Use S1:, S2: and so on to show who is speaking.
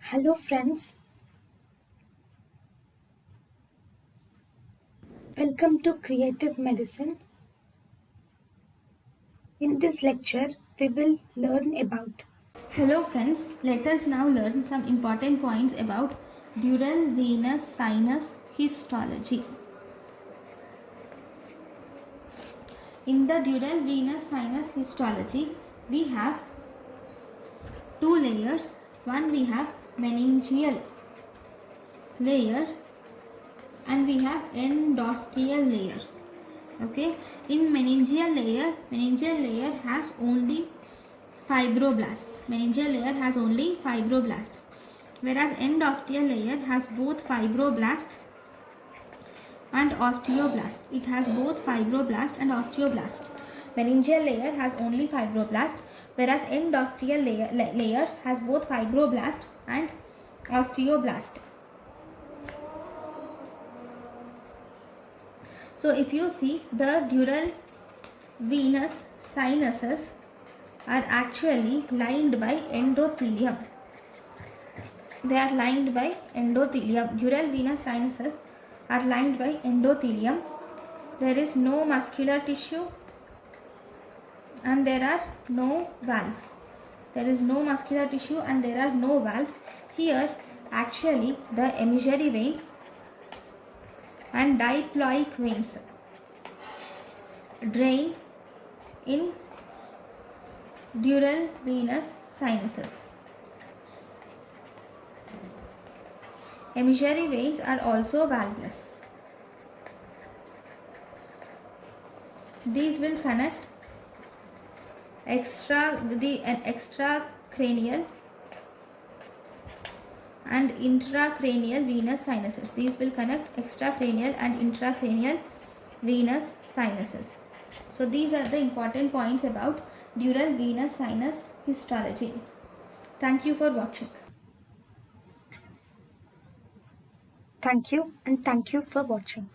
S1: Hello friends, welcome to Creative Medicine. In this lecture, we will learn about.
S2: Hello friends, let us now learn some important points about dural venous sinus histology. In the dural venous sinus histology, we have two layers. One we have meningeal layer and we have endosteal layer. Okay, in meningeal layer has only fibroblasts. Meningeal layer has only fibroblasts, whereas endosteal layer has both fibroblasts and osteoblast. It has both fibroblast and osteoblast. Meningeal layer has only fibroblast, whereas endosteal layer has both fibroblast and osteoblast. So if you see, the dural venous sinuses are actually lined by endothelium. They are lined by endothelium. Dural venous sinuses are lined by endothelium. There is no muscular tissue and there are no valves. There is no muscular tissue and there are no valves. Here actually the emissary veins and diploic veins drain in dural venous sinuses. Emissary veins are also valveless. These will connect extracranial and intracranial venous sinuses. These will connect extracranial and intracranial venous sinuses. So these are the important points about dural venous sinus histology. Thank you for watching.
S1: Thank you and thank you for watching.